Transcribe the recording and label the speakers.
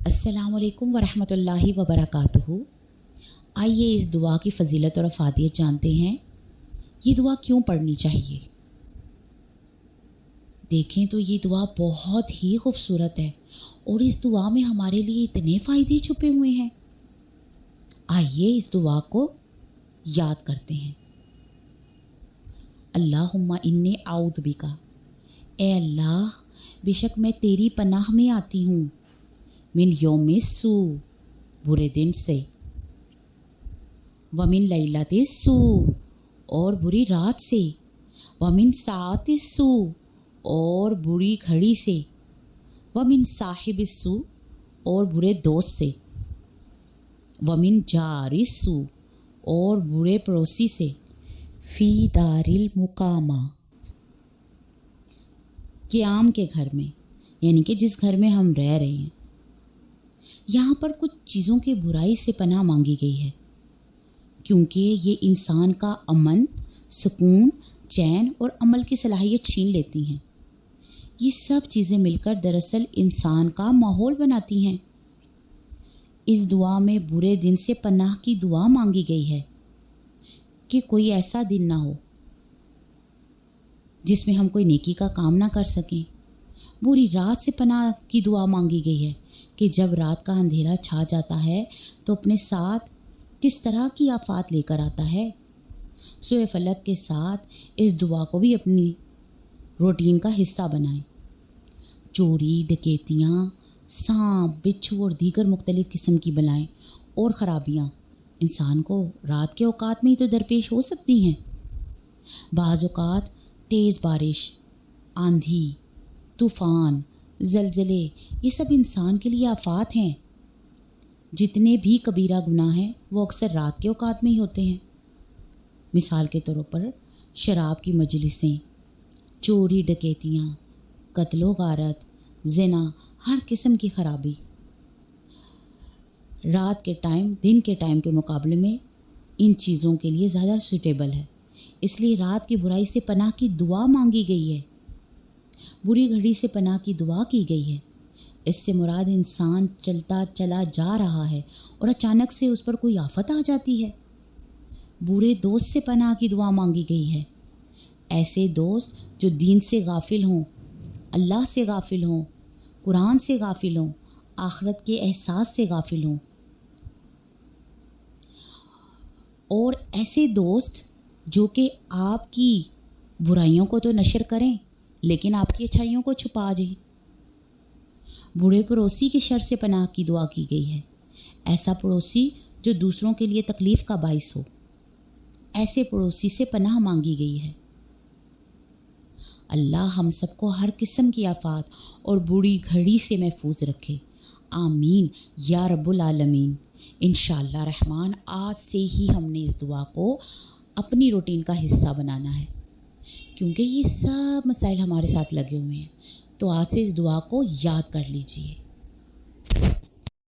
Speaker 1: अस्सलाम वालेकुम वरहमतुल्लाहि वबरकातुहू। आइए इस दुआ की फ़जीलत और अफादियत जानते हैं। ये दुआ क्यों पढ़नी चाहिए? देखें तो ये दुआ बहुत ही खूबसूरत है और इस दुआ में हमारे लिए इतने फ़ायदे छुपे हुए हैं। आइए इस दुआ को याद करते हैं। अल्लाहुम्मा इन्नी आऊज़ु बिका, ए अल्लाह बेशक मैं तेरी पनाह में आती हूँ, मिन यौमिस्सू बुरे दिन से, वमिन लैलतिस्सू और बुरी रात से, वमिन साअतिस्सू और बुरी घड़ी से, वमिन साहिबिस्सू और बुरे दोस्त से, वमिन जारिस्सू और बुरे पड़ोसी से, फ़ी दारिल मुकामा क़याम के घर में, यानी कि जिस घर में हम रह रहे हैं। यहाँ पर कुछ चीज़ों की बुराई से पनाह मांगी गई है, क्योंकि ये इंसान का अमन, सुकून, चैन और अमल की सलाहियत छीन लेती हैं। ये सब चीज़ें मिलकर दरअसल इंसान का माहौल बनाती हैं। इस दुआ में बुरे दिन से पनाह की दुआ मांगी गई है कि कोई ऐसा दिन ना हो जिसमें हम कोई नेकी का काम ना कर सकें। बुरी रात से पनाह की दुआ मांगी गई है कि जब रात का अंधेरा छा जाता है तो अपने साथ किस तरह की आफात लेकर आता है। सूरह फलक के साथ इस दुआ को भी अपनी रूटीन का हिस्सा बनाएं। चोरी, डकैतियाँ, सांप, बिच्छू और दीगर मुख्तलिफ़ किस्म की बलाएं और ख़राबियाँ इंसान को रात के औकात में ही तो दरपेश हो सकती हैं। बाज़ औकात तेज़ बारिश, आंधी, तूफ़ान, ज़लज़ले, ये सब इंसान के लिए आफात हैं। जितने भी कबीरा गुनाह हैं वो अक्सर रात के औकात में ही होते हैं। मिसाल के तौर पर शराब की मजलिसें, चोरी डकैतियाँ, कत्लो गारत, ज़िना, हर किस्म की ख़राबी रात के टाइम दिन के टाइम के मुकाबले में इन चीज़ों के लिए ज़्यादा सूटेबल है। इसलिए रात की बुराई से पनाह की दुआ मांगी गई है, बुरी घड़ी से पनाह की दुआ की गई है। इससे मुराद इंसान चलता चला जा रहा है और अचानक से उस पर कोई आफत आ जाती है। बुरे दोस्त से पनाह की दुआ मांगी गई है। ऐसे दोस्त जो दीन से गाफिल हों, अल्लाह से गाफिल हों, कुरान से गाफिल हों, आखिरत के एहसास से गाफिल हों। और ऐसे दोस्त जो कि आपकी बुराइयों को तो नशर करें लेकिन आपकी अच्छाइयों को छुपा दें। बुरे पड़ोसी के शर से पनाह की दुआ की गई है। ऐसा पड़ोसी जो दूसरों के लिए तकलीफ़ का बाइस हो, ऐसे पड़ोसी से पनाह मांगी गई है। अल्लाह हम सबको हर किस्म की आफात और बुरी घड़ी से महफूज रखे। आमीन या रब्बुल आलमीन। इंशाअल्लाह रहमान आज से ही हमने इस दुआ को अपनी रूटीन का हिस्सा बनाना है, क्योंकि ये सब मसाइल हमारे साथ लगे हुए हैं। तो आज से इस दुआ को याद कर लीजिए।